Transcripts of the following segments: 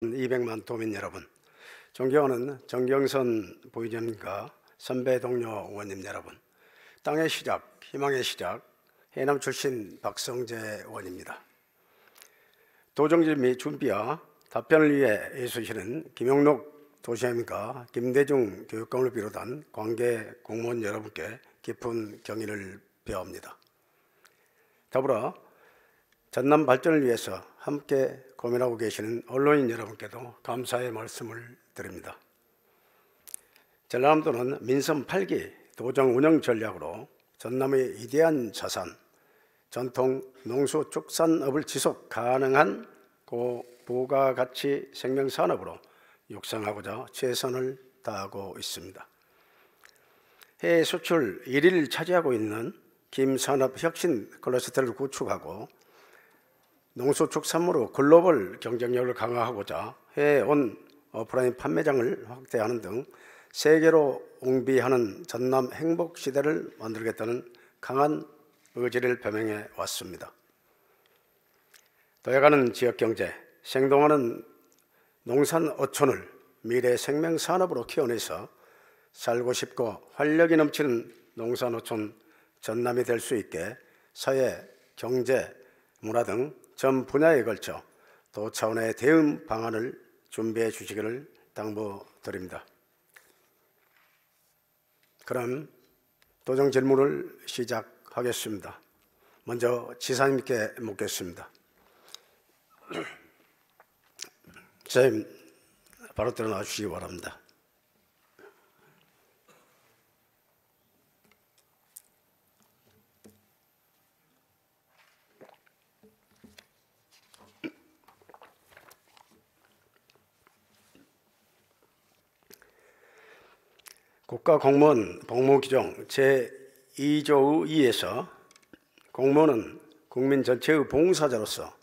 200만 도민 여러분, 존경하는 정경선 부의장님과 선배 동료 의원님 여러분, 땅의 시작, 희망의 시작, 해남 출신 박성재 의원입니다. 도정질 및 준비와 답변을 위해 애쓰시는 김용록 도시장님과 김대중 교육감을 비롯한 관계 공무원 여러분께 깊은 경의를 표합니다. 더불어 전남 발전을 위해서 함께 고민하고 계시는 언론인 여러분께도 감사의 말씀을 드립니다. 전라남도는 민선 8기 도정 운영 전략으로 전남의 위대한 자산, 전통 농수축산업을 지속 가능한 고부가가치 생명산업으로 육성하고자 최선을 다하고 있습니다. 해외 수출 1위를 차지하고 있는 김산업 혁신 클러스터를 구축하고 농수축산물로 글로벌 경쟁력을 강화하고자 해외 온 오프라인 판매장을 확대하는 등 세계로 옹비하는 전남 행복시대를 만들겠다는 강한 의지를 표명해 왔습니다. 도약하는 지역경제, 생동하는 농산 어촌을 미래 생명산업으로 키워내서 살고 싶고 활력이 넘치는 농산 어촌 전남이 될 수 있게 사회, 경제, 문화 등 전 분야에 걸쳐 도 차원의 대응 방안을 준비해 주시기를 당부드립니다. 그럼 도정 질문을 시작하겠습니다. 먼저 지사님께 묻겠습니다. 지사님, 바로 들어나 주시기 바랍니다. 국가공무원 복무규정 제2조 2에서 공무원은 국민 전체의 봉사자로서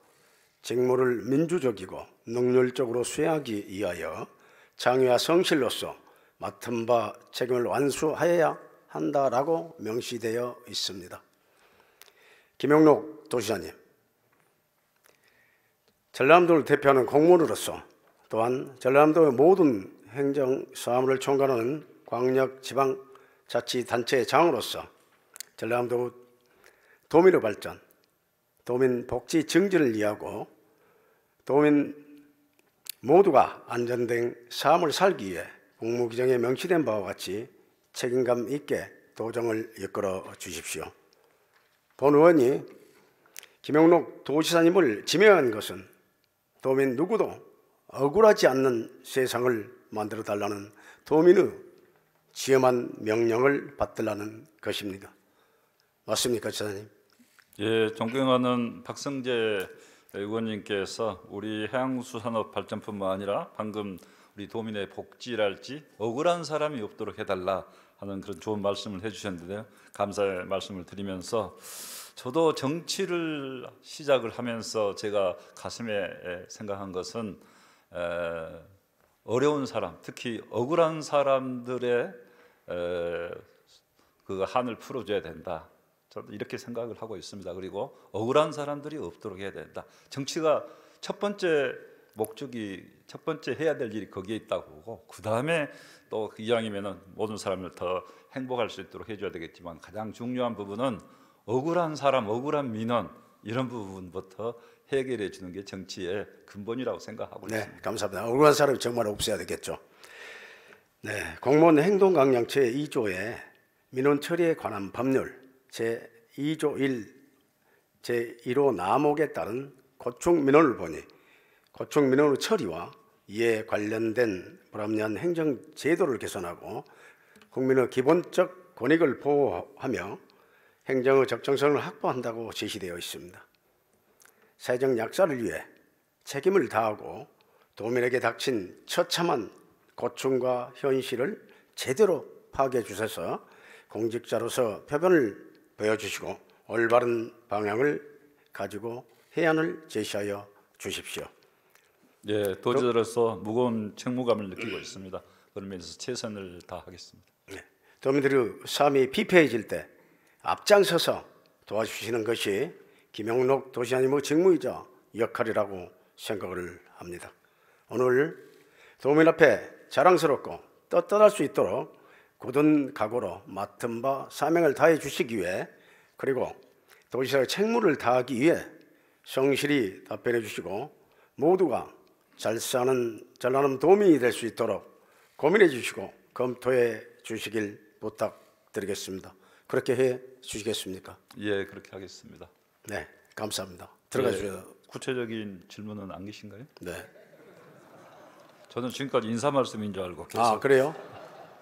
직무를 민주적이고 능률적으로 수행하기 위하여 장의와 성실로서 맡은 바 책임을 완수하여야 한다라고 명시되어 있습니다. 김용록 도시장님, 전라남도를 대표하는 공무원으로서 또한 전라남도의 모든 행정사무를 총괄하는 광역지방자치단체의 장으로서 전라남도 도민의 발전, 도민 복지 증진을 위하고 도민 모두가 안전된 삶을 살기 위해 공무규정에 명시된 바와 같이 책임감 있게 도정을 이끌어 주십시오. 본 의원이 김용록 도지사님을 지명한 것은 도민 누구도 억울하지 않는 세상을 만들어 달라는 도민의 지엄한 명령을 받들라는 것입니다. 맞습니까, 지사님? 예, 존경하는 박성재 의원님께서 우리 해양수산업 발전뿐만 아니라 방금 우리 도민의 복지랄지 억울한 사람이 없도록 해달라 하는 그런 좋은 말씀을 해주셨는데요. 감사의 말씀을 드리면서 저도 정치를 시작을 하면서 제가 가슴에 생각한 것은 어려운 사람, 특히 억울한 사람들의 그 한을 풀어줘야 된다. 저도 이렇게 생각을 하고 있습니다. 그리고 억울한 사람들이 없도록 해야 된다. 정치가 첫 번째 목적이, 첫 번째 해야 될 일이 거기에 있다고 보고, 그 다음에 또 이왕이면은 모든 사람을 더 행복할 수 있도록 해줘야 되겠지만, 가장 중요한 부분은 억울한 사람, 억울한 민원, 이런 부분부터 해결해 주는 게 정치의 근본이라고 생각하고 있습니다. 네, 감사합니다. 억울한 사람이 정말 없어야 되겠죠. 네, 공무원 행동강령 제2조의 민원 처리에 관한 법률 제2조 1 제1호 남목에 따른 고충 민원을 보니 고충 민원의 처리와 이에 관련된 불합리한 행정 제도를 개선하고 국민의 기본적 권익을 보호하며 행정의 적정성을 확보한다고 제시되어 있습니다. 사회적 약자를 위해 책임을 다하고 도민에게 닥친 처참한 고충과 현실을 제대로 파악해 주셔서 공직자로서 표변을 보여주시고 올바른 방향을 가지고 해안을 제시하여 주십시오. 네, 도지사로서 무거운 책무감을 느끼고 있습니다. 그런 면에서 최선을 다하겠습니다. 네, 도민들의 삶이 피폐해질 때 앞장서서 도와주시는 것이 김용록 도시장님의 직무이자 역할이라고 생각을 합니다. 오늘 도민 앞에 자랑스럽고 떳떳할 수 있도록 굳은 각오로 맡은 바 사명을 다해 주시기 위해, 그리고 도지사의 책무를 다하기 위해 성실히 답변해 주시고 모두가 잘 사는 전라남 도민이 될 수 있도록 고민해 주시고 검토해 주시길 부탁드리겠습니다. 그렇게 해 주시겠습니까? 예, 그렇게 하겠습니다. 네, 감사합니다. 들어가 예, 주세요. 구체적인 질문은 안 계신가요? 네. 저는 지금까지 인사 말씀인 줄 알고 계속. 아, 그래요?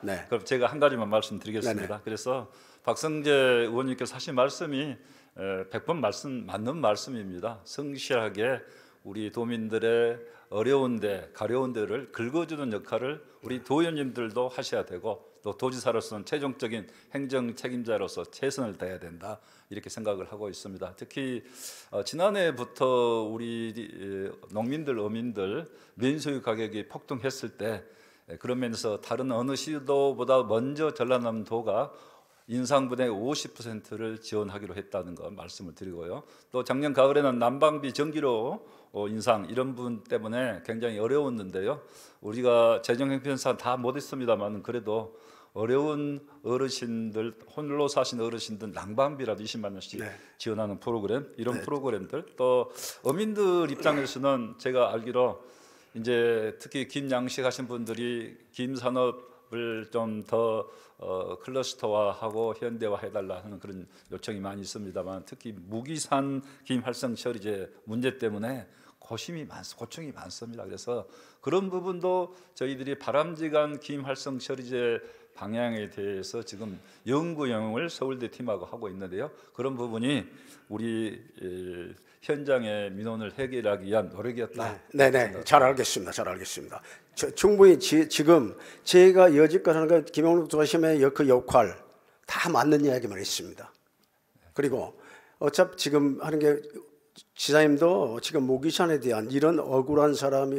네. 그럼 제가 한 가지만 말씀드리겠습니다. 네네. 그래서 박성재 의원님께서 하신 말씀이 100번 맞는 말씀입니다. 성실하게 우리 도민들의 어려운데 가려운 데를 긁어주는 역할을 우리 도의원님들도 하셔야 되고, 또 도지사로서는 최종적인 행정 책임자로서 최선을 다해야 된다, 이렇게 생각을 하고 있습니다. 특히 지난해부터 우리 농민들, 어민들 면소유 가격이 폭등했을 때, 그러면서 다른 어느 시도보다 먼저 전라남도가 인상분의 50%를 지원하기로 했다는 거 말씀을 드리고요. 또 작년 가을에는 난방비 전기료 인상 이런 부분 때문에 굉장히 어려웠는데요. 우리가 재정형편상 다 못했습니다만 그래도 어려운 어르신들, 홀로 사신 어르신들 난방비라도 20만 원씩 네. 지원하는 프로그램, 이런 네. 프로그램들, 또 어민들 입장에서는 제가 알기로 이제 특히 김 양식 하신 분들이 김 산업을 좀 더 클러스터화하고 현대화해달라 하는 그런 요청이 많이 있습니다만, 특히 무기산 김 활성 처리제 문제 때문에 고충이 많습니다. 그래서 그런 부분도 저희들이 바람직한 김 활성 처리제 방향에 대해서 지금 연구영을 서울대 팀하고 하고 있는데요. 그런 부분이 우리 현장의 민원을 해결하기 위한 노력이었다. 네. 잘 알겠습니다. 잘 알겠습니다. 충분히 지금 제가 여지껏 하는 거 김영록 도심의 그 역할 다 맞는 이야기만 있습니다. 그리고 어차피 지금 하는 게 지사님도 지금 모기산에 대한 이런 억울한 사람이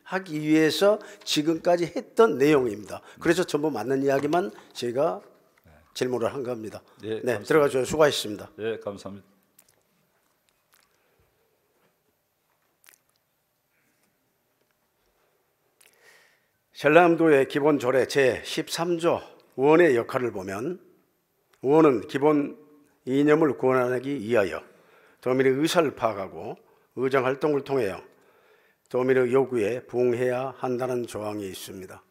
하기 위해서 지금까지 했던 내용입니다. 그래서 전부 맞는 이야기만 제가 질문을 한 겁니다. 네, 들어가 주셔서 수고하셨습니다. 네, 감사합니다. 전라남도의 기본 조례 제13조 의원의 역할을 보면, 의원은 기본 이념을 구현하기 위하여 도민의 의사를 파악하고 의정활동을 통하여 도민의 요구에 부응해야 한다는 조항이 있습니다.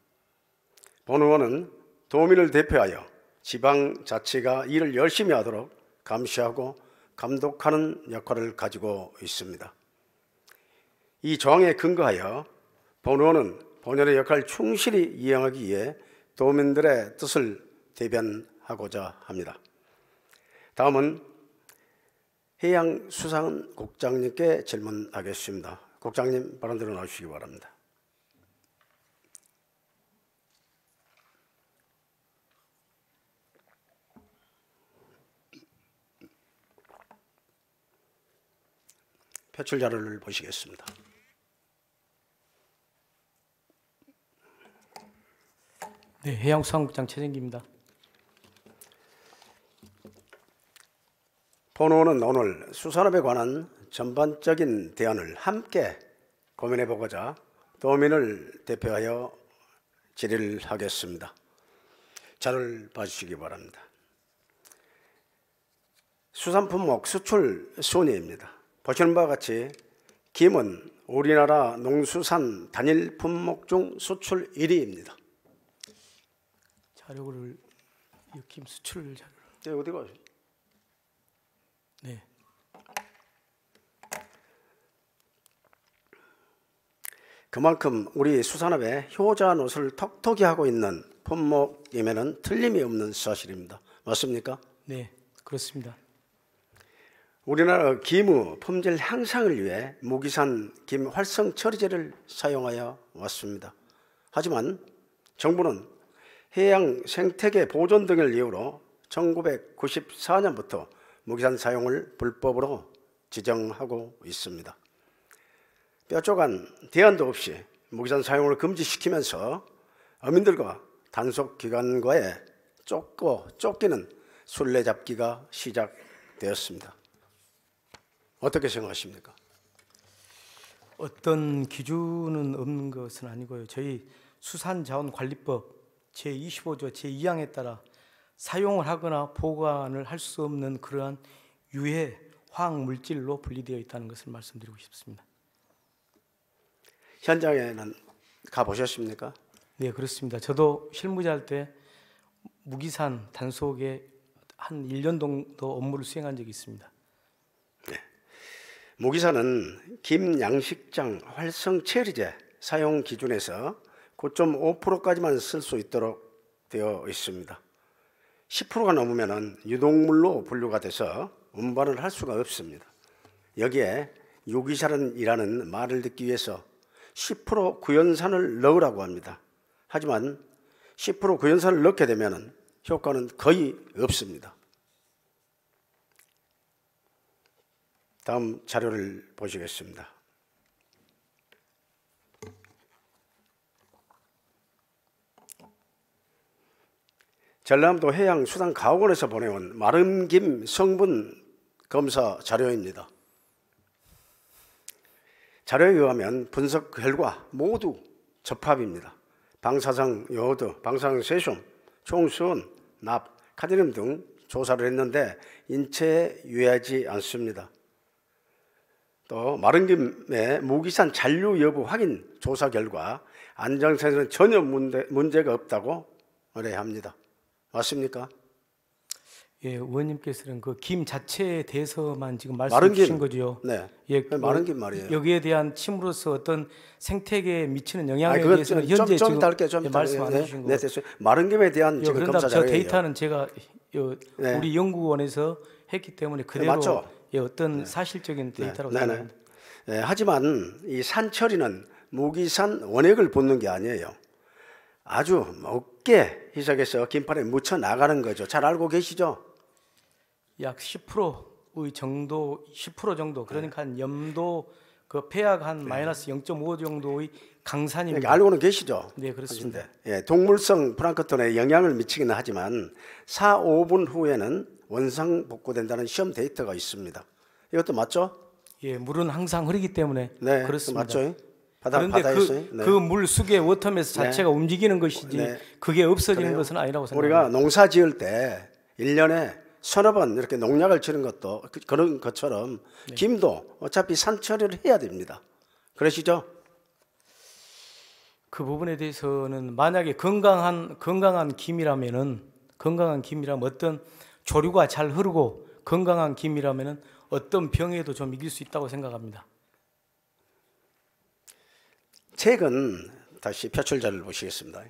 본 의원은 도민을 대표하여 지방자치가 일을 열심히 하도록 감시하고 감독하는 역할을 가지고 있습니다. 이 조항에 근거하여 본 의원은 본연의 역할을 충실히 이행하기 위해 도민들의 뜻을 대변하고자 합니다. 다음은 해양수산국장님께 질문하겠습니다. 국장님, 발언 들어 나오시기 바랍니다. 표출 자료를 보시겠습니다. 네, 해양수산국장 최정기입니다. 본 의원은 오늘 수산업에 관한 전반적인 대안을 함께 고민해 보고자 도민을 대표하여 질의를 하겠습니다. 자료를 봐주시기 바랍니다. 수산품목 수출 순위입니다. 보시는 바와 같이 김은 우리나라 농수산 단일 품목 중 수출 1위입니다. 자료를 김 수출 자료를. 네, 어디가? 네. 그만큼 우리 수산업에 효자 노릇을 톡톡히 하고 있는 품목임에는 틀림이 없는 사실입니다. 맞습니까? 네, 그렇습니다. 우리나라 김의 품질 향상을 위해 무기산 김 활성 처리제를 사용하여 왔습니다. 하지만 정부는 해양 생태계 보존 등을 이유로 1994년부터 무기산 사용을 불법으로 지정하고 있습니다. 뾰족한 대안도 없이 무기산 사용을 금지시키면서 어민들과 단속기관과의 쫓기는 술래잡기가 시작되었습니다. 어떻게 생각하십니까? 어떤 기준은 없는 것은 아니고요. 저희 수산자원관리법 제25조 제2항에 따라 사용을 하거나 보관을 할 수 없는 그러한 유해 화학 물질로 분리되어 있다는 것을 말씀드리고 싶습니다. 현장에는 가보셨습니까? 네, 그렇습니다. 저도 실무자할 때 무기산 단속에 한 1년 정도 업무를 수행한 적이 있습니다. 무기산은 김양식장 활성 처리제 사용 기준에서 9.5%까지만 쓸 수 있도록 되어 있습니다. 10%가 넘으면 유독물로 분류가 돼서 운반을 할 수가 없습니다. 여기에 유기산이라는 말을 듣기 위해서 10% 구연산을 넣으라고 합니다. 하지만 10% 구연산을 넣게 되면 효과는 거의 없습니다. 다음 자료를 보시겠습니다. 전라남도 해양수산과학원에서 보내온 마른 김 성분 검사 자료입니다. 자료에 의하면 분석 결과 모두 적합입니다. 방사성 요오드, 방사성 세슘, 총수온, 납, 카드뮴 등 조사를 했는데 인체에 유해하지 않습니다. 또 마른 김의 무기산 잔류 여부 확인 조사 결과 안전성에는 전혀 문제가 없다고 의뢰합니다. 맞습니까? 예, 의원님께서는 그 김 자체에 대해서만 지금 마른 말씀 주신 김. 거죠. 네. 예, 마른 김 말이에요. 여기에 대한 침으로서 어떤 생태계에 미치는 영향에 그건 대해서는 현재 좀 지금 달게 좀 말씀 안 네, 해주신 거고. 네, 됐어요. 마른 김에 대한 지금 그런다 검사 저 자료예요. 데이터는 제가 네. 우리 연구원에서 했기 때문에 그대로 맞죠? 어떤 사실적인 데이터라고 생각합니다. 네, 하지만 이 산처리는 무기산 원액을 붓는 게 아니에요. 아주 곱게 희석해서 김판에 묻혀 나가는 거죠. 잘 알고 계시죠? 약 10%의 정도, 10% 정도, 그러니까 한 염도 그 폐하가 한 마이너스 0.5 정도의 강산입니다. 그러니까 알고는 계시죠? 네, 그렇습니다. 예, 동물성 플랑크톤에 영향을 미치기는 하지만 4, 5분 후에는 원상 복구된다는 시험 데이터가 있습니다. 이것도 맞죠? 예, 물은 항상 흐르기 때문에 네, 그렇습니다. 맞죠? 그런데 바다에서요? 네. 그 물 속에 워터메스 자체가 움직이는 것이지 네. 그게 없어지는 그래요? 것은 아니라고 생각합니다. 우리가 농사 지을 때 1년에 서너 번 이렇게 농약을 치는 것도 그런 것처럼 김도 어차피 산처리를 해야 됩니다. 그러시죠? 그 부분에 대해서는 만약에 건강한 김이라면 어떤 조류가 잘 흐르고 건강한 김이라면은 어떤 병에도 좀 이길 수 있다고 생각합니다. 최근 다시 표출자를 보시겠습니다.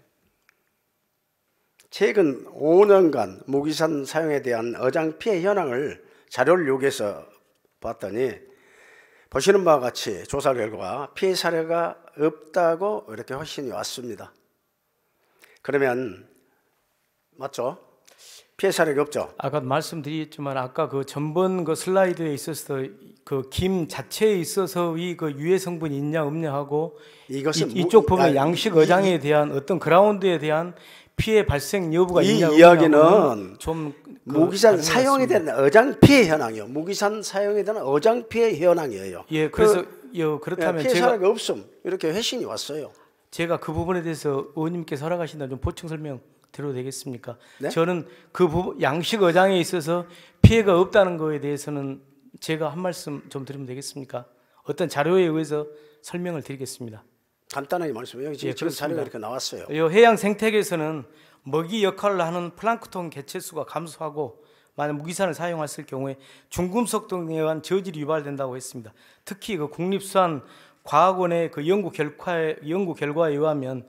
최근 5년간 무기산 사용에 대한 어장 피해 현황을 자료를 요구해서 봤더니 보시는 바와 같이 조사 결과 피해 사례가 없다고 이렇게 확신이 왔습니다. 그러면 맞죠? 피해 사례가 없죠? 아까 말씀드렸지만 아까 그 전번 그 슬라이드에 있어서 그 김 자체에 있어서의 그 유해 성분이 있냐 없냐 하고 이것은 이쪽 보면 양식 어장에 대한 어떤 그라운드에 대한 피해 발생 여부가 이 있냐 이야기는 좀 무기산 사용에 대한 어장 피해 현황이요. 무기산 사용에 대한 어장 피해 현황이에요. 예, 그래서 그렇다면 피해 사례가 없음 이렇게 회신이 왔어요. 제가 그 부분에 대해서 의원님께서 허락하신다면 좀 보충 설명 드려도 되겠습니까? 네? 저는 그 양식 어장에 있어서 피해가 없다는 거에 대해서는 제가 한 말씀 좀 드리면 되겠습니까? 어떤 자료에 의해서 설명을 드리겠습니다. 간단하게 말씀해요. 지금 그렇습니다. 자료가 이렇게 나왔어요. 이 해양 생태계에서는 먹이 역할을 하는 플랑크톤 개체수가 감소하고 만약 무기산을 사용했을 경우에 중금속 등에 의한 저질이 유발된다고 했습니다. 특히 그 국립수산과학원의 그 연구 결과에 의하면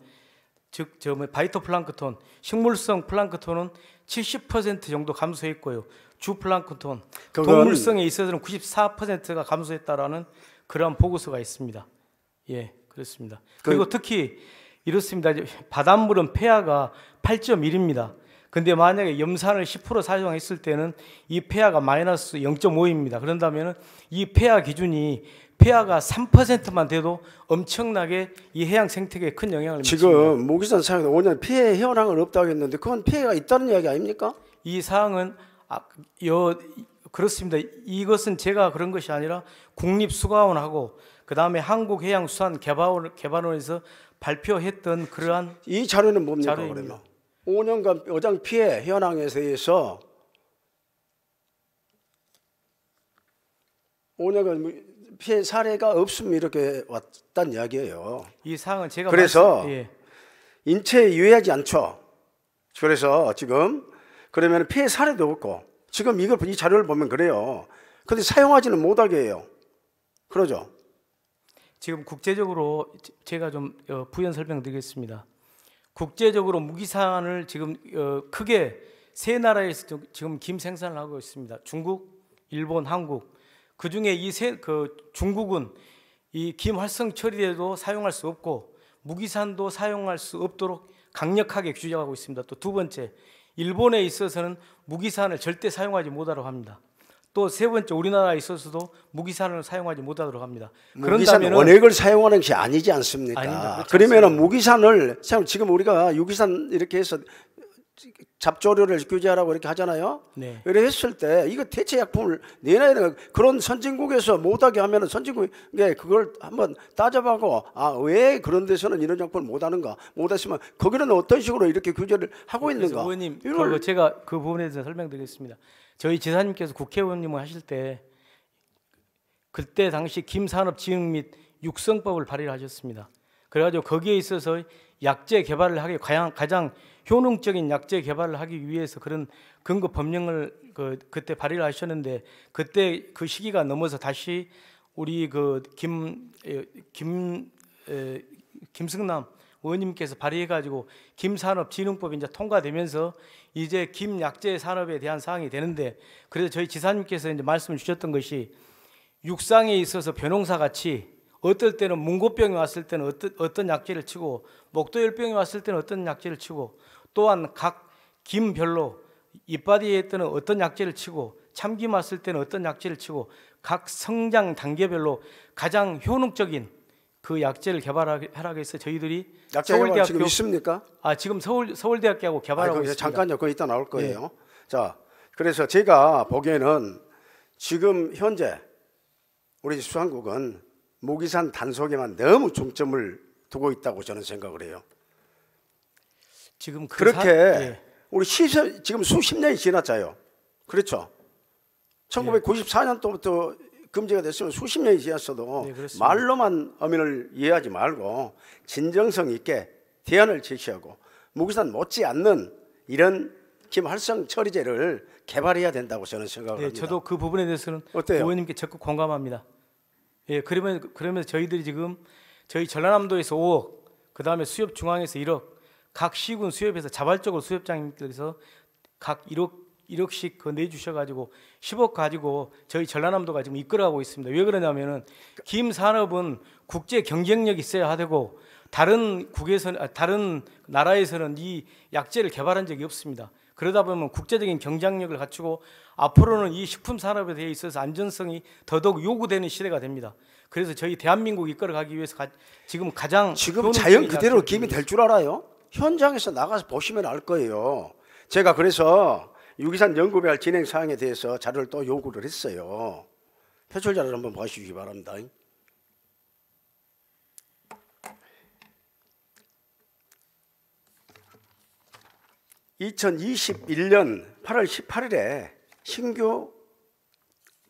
즉 바이토 플랑크톤, 식물성 플랑크톤은 70% 정도 감소했고요. 주 플랑크톤, 동물성에 있어서는 94%가 감소했다라는 그러한 보고서가 있습니다. 예, 그렇습니다. 그리고 특히 이렇습니다. 바닷물은 폐하가 8.1입니다. 근데 만약에 염산을 10% 사용했을 때는 이 폐하가 마이너스 0.5입니다. 그런다면 이 폐하 기준이 폐하가 3%만 돼도 엄청나게 이 해양 생태계에 큰 영향을 미칩니다. 지금 무기산 사용에 5년 피해 현황은 없다고 했는데 그건 피해가 있다는 이야기 아닙니까? 이 사항은 그렇습니다. 이것은 제가 그런 것이 아니라 국립수가원하고 그다음에 한국해양수산개발원에서 발표했던 그러한 이 자료는 뭡니까? 자료입니다. 그러면 5년간 어장 피해 현황에 대해서 5년간 피해 사례가 없음 이렇게 왔단 이야기예요. 이 사항은 제가 그래서 예. 인체에 유해하지 않죠. 그래서 지금 그러면 피해 사례도 없고 지금 이 자료를 보면 그래요. 근데 사용하지는 못하게 해요. 그러죠. 지금 국제적으로 제가 좀 부연 설명드리겠습니다. 국제적으로 무기산을 지금 크게 세 나라에서 지금 김 생산을 하고 있습니다. 중국, 일본, 한국. 그 중에 중국은 이 김 활성 처리에도 사용할 수 없고 무기산도 사용할 수 없도록 강력하게 규정하고 있습니다. 또 두 번째, 일본에 있어서는 무기산을 절대 사용하지 못하도록 합니다. 또 세 번째, 우리나라에 있어서도 무기산을 사용하지 못하도록 합니다. 무기산 원액을 사용하는 것이 아니지 않습니까? 아닙니다. 그러면은 무기산을 지금 우리가 유기산 이렇게 해서 잡조류를 규제하라고 이렇게 하잖아요. 네. 이렇게 했을 때 이거 대체 약품을 내놔야 되는 그런 선진국에서 못하게 하면은 선진국에 그걸 한번 따져보고 왜 그런 데서는 이런 약품을 못하는가? 못했으면 거기는 어떤 식으로 이렇게 규제를 하고 있는가? 의원님, 이걸 제가 그 부분에 대해서 설명드리겠습니다. 저희 지사님께서 국회의원님을 하실 때 그때 당시 김산업진흥 및 육성법을 발의를 하셨습니다. 그래가지고 거기에 있어서 약재 개발을 하기 가장 효능적인 약재 개발을 하기 위해서 그런 근거 법령을 그때 발의를 하셨는데 그때 그 시기가 넘어서 다시 우리 김승남 의원님께서 발의해가지고 김산업진흥법이 이제 통과되면서 이제 김약재 산업에 대한 사항이 되는데 그래서 저희 지사님께서 이제 말씀을 주셨던 것이 육상에 있어서 벼농사 같이 어떨 때는 문고병이 왔을 때는 어떤 약재를 치고 목도열병이 왔을 때는 어떤 약재를 치고 또한 각 김별로 이빠디에 때는 어떤 약재를 치고 참김 왔을 때는 어떤 약재를 치고 각 성장 단계별로 가장 효능적인 그 약재를 개발하라고 해서 저희들이 약재 개발 지금 있습니까? 지금 서울대학교하고 개발하고 있습니다. 잠깐요. 그거 이따 나올 거예요. 네. 자, 그래서 제가 보기에는 지금 현재 우리 수산국은 무기산 단속에만 너무 중점을 두고 있다고 저는 생각을 해요. 지금 그렇게 우리 지금 수십 년이 지났잖아요. 그렇죠. 1994년도부터 금지가 됐으면 수십 년이 지났어도 네, 말로만 어민을 이해하지 말고 진정성 있게 대안을 제시하고 무기산 못지않는 이런 김활성 처리제를 개발해야 된다고 저는 생각을 합니다. 저도 그 부분에 대해서는 어때요? 의원님께 적극 공감합니다. 그러면 저희들이 지금 저희 전라남도에서 5억, 그 다음에 수협중앙에서 1억, 각 시군 수협에서 자발적으로 수협장님께서 각 1억씩 내주셔가지고 10억 가지고 저희 전라남도가 지금 이끌어가고 있습니다. 왜 그러냐면은 김 산업은 국제 경쟁력이 있어야 되고 다른 나라에서는 이 약재를 개발한 적이 없습니다. 그러다 보면 국제적인 경쟁력을 갖추고 앞으로는 이 식품 산업에 대해 있어서 안전성이 더더욱 요구되는 시대가 됩니다. 그래서 저희 대한민국 이끌어가기 위해서 지금 자연 그대로 김이 될 줄 알아요? 현장에서 나가서 보시면 알 거예요. 제가 그래서 유기산 연구별 진행 사항에 대해서 자료를 또 요구를 했어요. 표절 자료를 한번 보시기 바랍니다. 2021년 8월 18일에 신규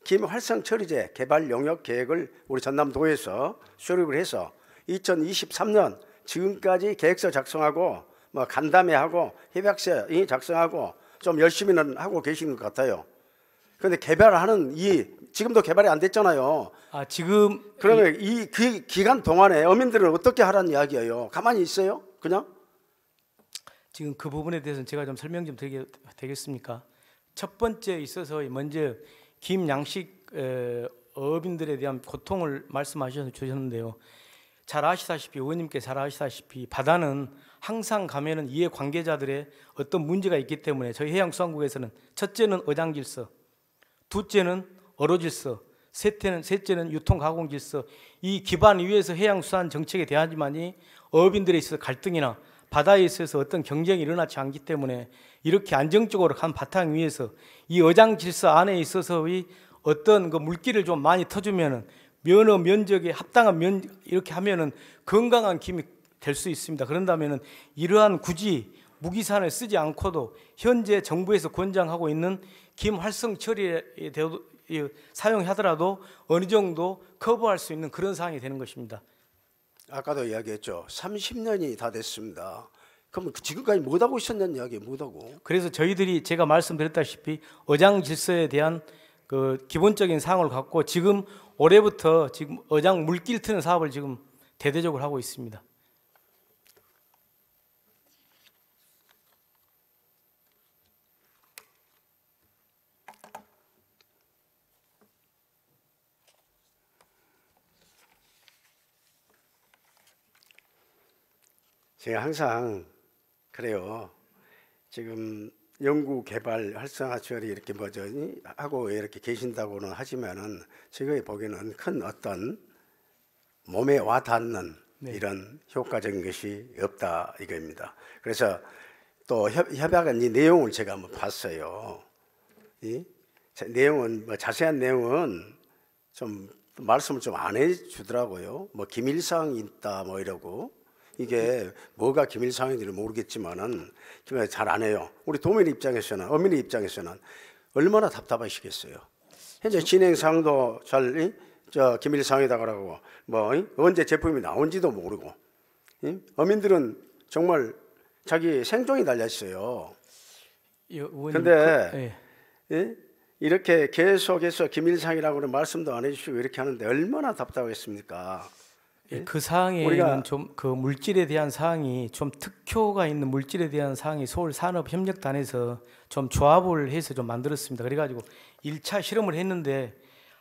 김 활성 처리제 개발 용역 계획을 우리 전남도에서 수립을 해서 2023년 지금까지 계획서 작성하고 간담회하고 협약서 작성하고 좀 열심히는 하고 계신 것 같아요. 그런데 개발하는 지금도 개발이 안 됐잖아요. 지금 그러면 이 기간 동안에 어민들은 어떻게 하라는 이야기예요? 가만히 있어요? 그냥? 지금 그 부분에 대해서는 제가 좀 설명 좀 되겠습니까? 첫 번째 있어서 먼저 김양식 어민들에 대한 고통을 말씀하셨는데요. 잘 아시다시피 의원님께 잘 아시다시피 바다는 항상 가면은 이해 관계자들의 어떤 문제가 있기 때문에 저희 해양수산국에서는 첫째는 어장질서, 둘째는 어로질서, 셋째는 유통가공질서 이 기반 위에서 해양수산 정책에 대하지만이 어민들에 있어서 갈등이나 바다에 있어서 어떤 경쟁이 일어나지 않기 때문에 이렇게 안정적으로 간 바탕 위에서 이 어장 질서 안에 있어서의 어떤 그 물기를 좀 많이 터주면은 면허 면적에 합당한 이렇게 하면은 건강한 김이 될 수 있습니다. 그런다면은 이러한 굳이 무기산을 쓰지 않고도 현재 정부에서 권장하고 있는 김 활성 처리에 사용하더라도 어느 정도 커버할 수 있는 그런 상황이 되는 것입니다. 아까도 이야기했죠. 30년이 다 됐습니다. 그럼 지금까지 못하고 있었냐는 이야기 못하고. 그래서 저희들이 제가 말씀드렸다시피 어장 질서에 대한 그 기본적인 사항을 갖고 지금 올해부터 지금 어장 물길 트는 사업을 지금 대대적으로 하고 있습니다. 제가 항상 그래요. 지금 연구 개발 활성화 처리 이렇게 뭐죠 하고 이렇게 계신다고는 하지만은 제가 보기에는 큰 어떤 몸에 와 닿는 이런 효과적인 것이 없다 이겁니다. 그래서 또 협약한 이 내용을 제가 한번 봤어요. 이 내용은 뭐 자세한 내용은 좀 말씀을 좀 안 해주더라고요. 뭐 기밀사항이 있다 뭐 이러고. 이게 뭐가 기밀사항인지는 모르겠지만은 잘 안 해요. 우리 도민 입장에서는 어민의 입장에서는 얼마나 답답하시겠어요. 현재 진행사항도 잘 기밀사항이다 그러고 뭐 언제 제품이 나온지도 모르고 어민들은 정말 자기 생존이 달려 있어요. 그런데 이렇게 계속해서 기밀사항이라고는 말씀도 안 해주시고 이렇게 하는데 얼마나 답답하겠습니까? 그 사항에는 좀 그 물질에 대한 사항이 좀 특효가 있는 물질에 대한 사항이 서울 산업협력단에서 좀 조합을 해서 좀 만들었습니다. 그래가지고 1차 실험을 했는데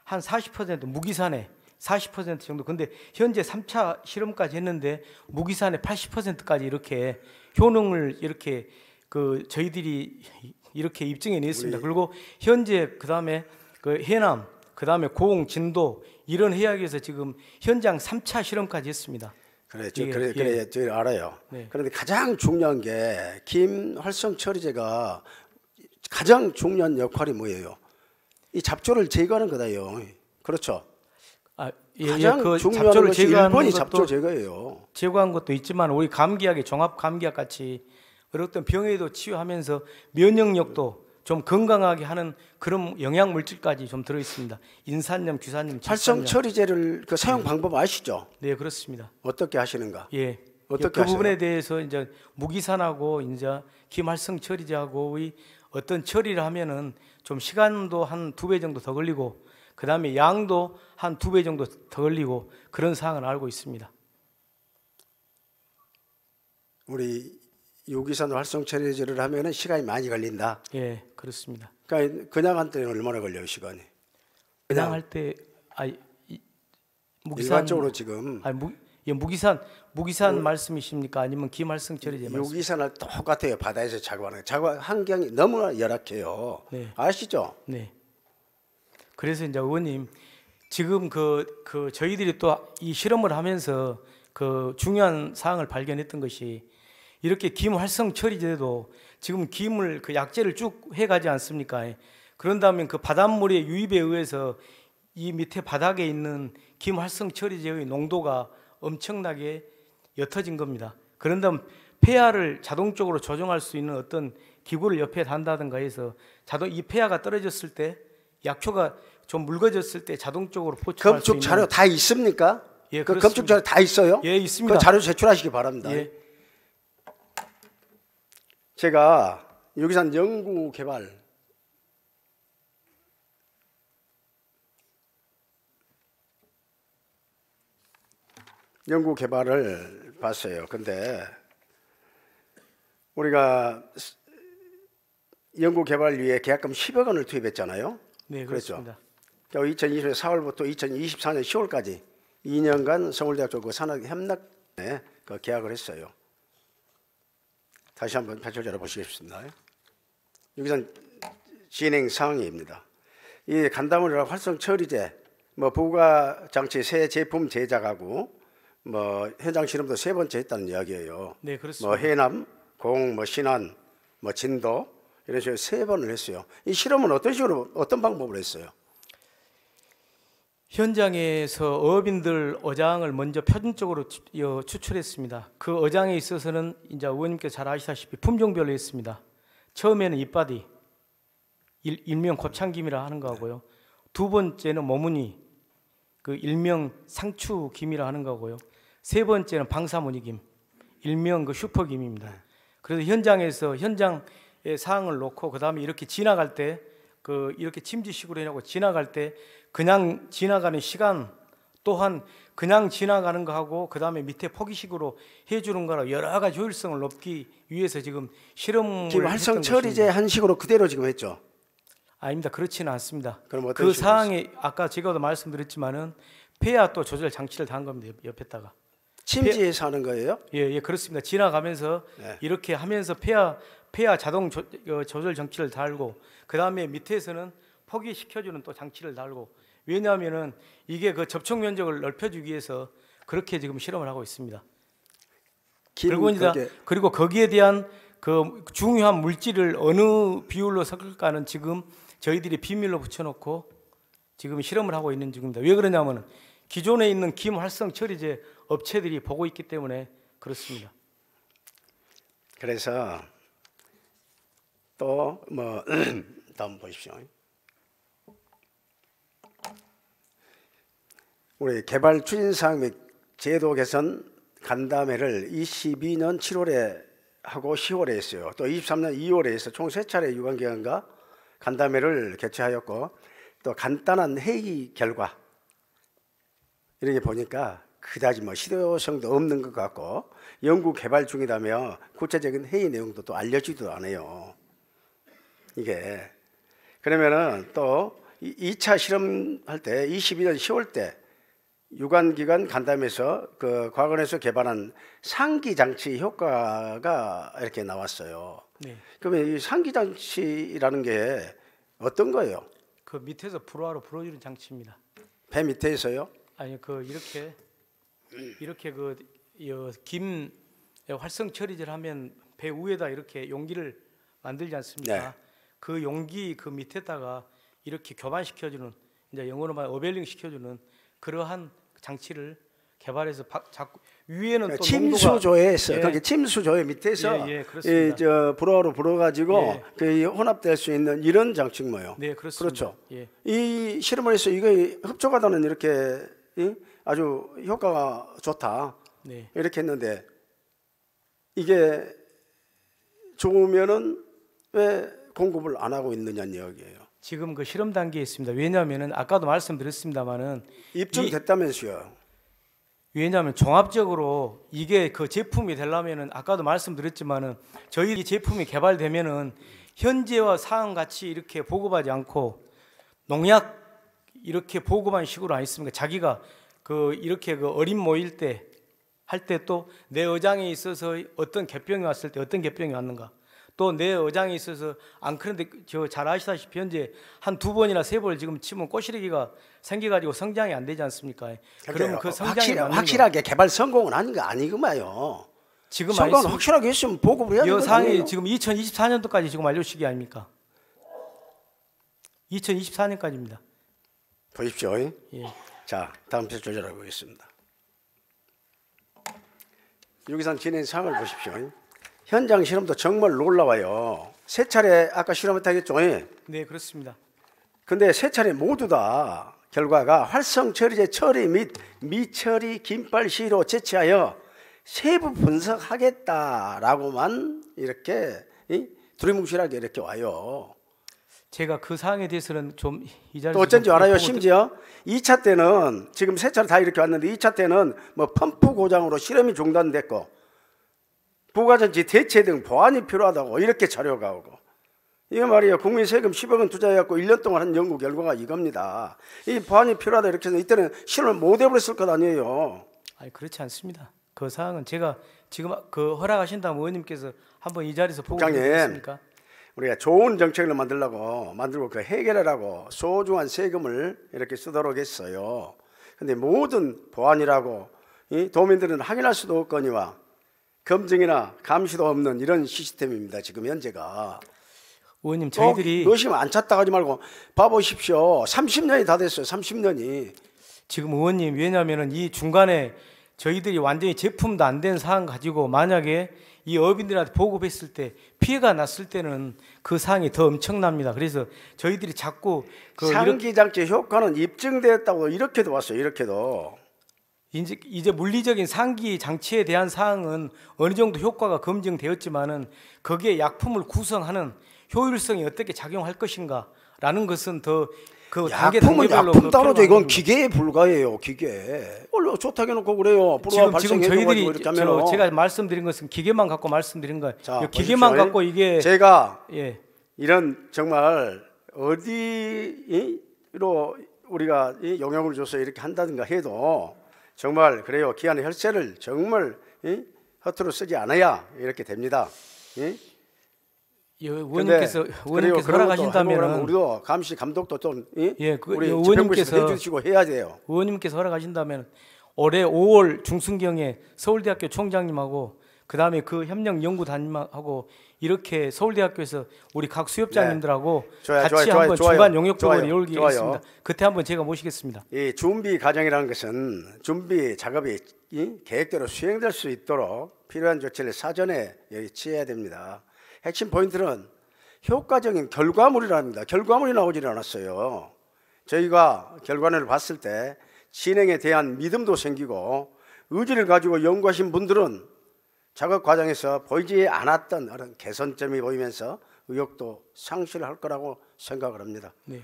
한 40% 무기산에 40% 정도. 근데 현재 3차 실험까지 했는데 무기산에 80%까지 이렇게 효능을 이렇게 그 저희들이 이렇게 입증해 냈습니다. 그리고 현재 그다음에 그 해남 그다음에 고흥 진도 이런 해역에서 지금 현장 3차 실험까지 했습니다. 그래, 저 알아요. 네. 그런데 가장 중요한 게 김 활성 처리제가 가장 중요한 역할이 뭐예요? 이 잡초를 제거하는 거다요. 그렇죠? 가장 그 중요한 잡초를 것이 제거하는 1번이 잡초 제거예요. 제거한 것도 있지만 우리 감기약의 종합 감기약 같이 어떤 병에도 치유하면서 면역력도 좀 건강하게 하는 그런 영양 물질까지 좀 들어 있습니다. 인산염, 규산염, 활성 처리제를 그 사용 방법 아시죠? 네, 그렇습니다. 어떻게 하시는가? 예. 어떻게 그 부분에 대해서 이제 무기산하고 이제 김활성 처리제하고의 어떤 처리를 하면은 좀 시간도 한 2배 정도 더 걸리고 그다음에 양도 한 2배 정도 더 걸리고 그런 사항을 알고 있습니다. 우리 유기산 활성 처리제를 하면은 시간이 많이 걸린다. 예, 그렇습니다. 그러니까 그냥 할 때는 얼마나 걸려요, 시간이? 그냥 할 때 무기산 일반적으로 지금 무기산 말씀이십니까? 아니면 김활성 처리제 말씀? 유기산을 똑같아요. 바다에서 작업하는 거. 작업 환경이 너무나 열악해요. 네. 아시죠? 네. 그래서 이제 의원님 지금 그 저희들이 또 이 실험을 하면서 그 중요한 사항을 발견했던 것이 이렇게 김 활성 처리제도 지금 김을 그 약재를 쭉 해가지 않습니까? 그런 다음에 그 바닷물의 유입에 의해서 이 밑에 바닥에 있는 김 활성 처리제의 농도가 엄청나게 옅어진 겁니다. 그런 다음 폐하를 자동적으로 조정할 수 있는 어떤 기구를 옆에 단다든가 해서 이 폐하가 떨어졌을 때 약효가 좀 묽어졌을 때 자동적으로 포착할 수 있는. 검축 자료 다 있습니까? 예, 그 검축 자료 다 있어요? 예, 있습니다. 그 자료 제출하시기 바랍니다. 예. 제가 유기산 연구 개발 을 봤어요. 근데 우리가 연구 개발 위에 계약금 10억 원을 투입했잖아요. 네, 그렇습니다. 그렇죠? 2020년 4월부터 2024년 10월까지 2년간 서울대학교 그 산업협력에 그 계약을 했어요. 다시 한번 발표자로 보시겠습니다. 유기산 진행 사항입니다. 이 간다물이랑 활성 처리제, 뭐 부가 장치 새 제품 제작하고 뭐 현장 실험도 3번째 했다는 이야기예요. 네, 그렇습니다. 뭐 해남, 공, 뭐 신안, 뭐 진도 이런 식으로 3번을 했어요. 이 실험은 어떤 식으로 어떤 방법으로 했어요? 현장에서 어민들 어장을 먼저 표준적으로 추출했습니다. 그 어장에 있어서는 이제 의원님께서 잘 아시다시피 품종별로 했습니다. 처음에는 이빠디, 일명 곱창김이라 하는 거고요. 두 번째는 모무니, 그 일명 상추김이라 하는 거고요. 세 번째는 방사무늬김, 일명 그 슈퍼김입니다. 그래서 현장에서 현장의 사항을 놓고 그 다음에 이렇게 지나갈 때 이렇게 침지식으로 해놓고 지나갈 때 그냥 지나가는 시간 또한 그냥 지나가는 거하고 그 다음에 밑에 포기식으로 해주는 거라 여러 가지 효율성을 높기 위해서 지금 실험을 지금 활성 했던 처리제 것입니다. 한식으로 그대로 지금 했죠. 아닙니다. 그렇지는 않습니다. 그럼 어떤 그 식으로 사항에 아까 제가도 말씀드렸지만은 폐하 또 조절 장치를 단 겁니다. 옆에다가. 침지해서 하는 거예요? 예, 그렇습니다. 지나가면서 네. 이렇게 하면서 폐하 자동 조절 장치를 달고 그 다음에 밑에서는 포기시켜주는 또 장치를 달고 왜냐하면은 이게 그 접촉 면적을 넓혀주기 위해서 그렇게 지금 실험을 하고 있습니다. 그리고 거기에 대한 그 중요한 물질을 어느 비율로 섞을까는 지금 저희들이 비밀로 붙여놓고 지금 실험을 하고 있는 중입니다. 왜 그러냐면은 기존에 있는 김 활성 처리제 업체들이 보고 있기 때문에 그렇습니다. 그래서 또 뭐 다음 보십시오. 우리 개발 추진 사항 및 제도 개선 간담회를 22년 7월에 하고 10월에 했어요. 또 23년 2월에 해서 총 3차례 유관기관과 간담회를 개최하였고 또 간단한 회의 결과 이렇게 보니까 그다지 뭐 실효성도 없는 것 같고 연구 개발 중이라며 구체적인 회의 내용도 또 알려지도 않아요. 이게 그러면은 또 2차 실험할 때 22년 10월 때 유관기관 간담회에서 그 과건에서 개발한 상기 장치 효과가 이렇게 나왔어요. 네. 그러면 이 상기 장치라는 게 어떤 거예요? 그 밑에서 불화로 불어주는 장치입니다. 배 밑에서요? 아니 그 이렇게 김 활성 처리제를 하면 배 위에다 이렇게 용기를 만들지 않습니까? 네. 그 용기 그 밑에다가 이렇게 교반시켜주는 이제 영어로 말하면 어벨링 시켜주는 그러한 장치를 개발해서 자꾸 위에는 또 침수조에서 예. 거기 침수조에 밑에서 그렇습니다. 저 불화로 불어가지고 예. 그 혼합될 수 있는 이런 장치인 거예요. 네, 그렇습니다. 그렇죠. 예. 이 실험을 해서 이거 흡족하다는 이렇게 아주 효과가 좋다 네. 이렇게 했는데 이게 좋으면은 왜 공급을 안 하고 있느냐는 이야기예요. 지금 그 실험 단계에 있습니다. 왜냐하면은 아까도 말씀드렸습니다만은 입증됐다면서요. 왜냐하면 종합적으로 이게 그 제품이 되려면은 아까도 말씀드렸지만은 저희 제품이 개발되면은 현재와 사항 같이 이렇게 보급하지 않고 농약 이렇게 보급한 식으로 안 있습니까? 자기가 그 이렇게 그 어린 모일 때 할 때 또 내 어장에 있어서 어떤 개병이 왔을 때 어떤 개병이 왔는가? 또 내 어장에 있어서 안 그런데 저 잘 아시다시피 현재 한 2번이나 3번을 지금 치면 꼬시래기가 생겨가지고 성장이 안 되지 않습니까? 그러면 그 성장이 확실하게 개발 성공은 아닌 거 아니구만요. 지금 성공은 확실하게 했으면 보급을 해야 되는 거 아니에요? 여상이 지금 2024년도까지 지금 완료 시기 아닙니까? 2024년까지입니다. 보십시오. 예. 자, 다음 표 조절해 보겠습니다. 여기서 진행 사항을 보십시오. 현장 실험도 정말 놀라워요. 3차례 아까 실험했다 했죠? 네, 그렇습니다. 근데 3차례 모두 다 결과가 활성 처리제 처리 및 미처리 김발 시로 채취하여 세부 분석하겠다라고만 이렇게 두리뭉실하게 이렇게 와요. 제가 그 사항에 대해서는 좀 이 자리에서 또 어쩐지 알아요. 심지어 2차 때는 지금 3차례 다 이렇게 왔는데 2차 때는 뭐 펌프 고장으로 실험이 중단됐고 부가전지 대체 등 보완이 필요하다고 이렇게 자료가 오고 이거 말이에요. 국민 세금 10억 원 투자해갖고 1년 동안 한 연구 결과가 이겁니다. 이 보완이 필요하다 이렇게 해서 이때는 실험을 못 해버렸을 것 아니에요. 아니 그렇지 않습니다. 그 사항은 제가 지금 그 허락하신다면 의원님께서 한번 이 자리에서 보고 계십니까? 우리가 좋은 정책을 만들고 그 해결하라고 소중한 세금을 이렇게 쓰도록 했어요. 근데 모든 보완이라고 이 도민들은 확인할 수도 없거니와 검증이나 감시도 없는 이런 시스템입니다. 지금 현재가. 의원님 저희들이 의심 안 찾다 가지 말고 봐보십시오. 30년이 다 됐어요. 30년이. 지금 의원님, 왜냐하면은 이 중간에 저희들이 완전히 제품도 안 된 사항 가지고 만약에 이 어민들한테 보급했을 때 피해가 났을 때는 그 사항이 더 엄청납니다. 그래서 저희들이 자꾸 그 상기장치 효과는 입증되었다고 이렇게도 왔어요. 이렇게도. 이제 물리적인 상기 장치에 대한 사항은 어느 정도 효과가 검증되었지만은 거기에 약품을 구성하는 효율성이 어떻게 작용할 것인가라는 것은 더 그 단계 약품은 단계별로 약품 더 따로죠. 필요한 이건 겁니다. 기계에 불과해요. 기계. 원래 좋다고 해놓고 그래요. 지금 저희들이 이렇게 하면 제가 말씀드린 것은 기계만 갖고 말씀드린 거예요. 자, 기계만 보십시오. 갖고 이게 제가 예. 이런 정말 어디로 우리가 이 용역을 줘서 이렇게 한다든가 해도 정말 그래요. 기한의 혈세를 정말 허투루 쓰지 않아야 이렇게 됩니다. 의원님께서 허락하신다면 우리도 감시 감독도 좀 예, 우리 의원님께서 집행부에서 해주시고 해야 돼요. 의원님께서 허락하신다면 올해 5월 중순경에 서울대학교 총장님하고 그다음에 그 협력 연구단님하고 이렇게 서울대학교에서 우리 각 수협자님들하고 같이 한번 중간 용역적으로 열기겠습니다. 그때 한번 제가 모시겠습니다. 이 준비 과정이라는 것은 준비 작업이 계획대로 수행될 수 있도록 필요한 조치를 사전에 취해야 됩니다. 핵심 포인트는 효과적인 결과물이랍니다. 결과물이 나오질 않았어요. 저희가 결과를 봤을 때 진행에 대한 믿음도 생기고 의지를 가지고 연구하신 분들은 작업 과정에서 보이지 않았던 그런 개선점이 보이면서 의욕도 상실할 거라고 생각을 합니다. 네.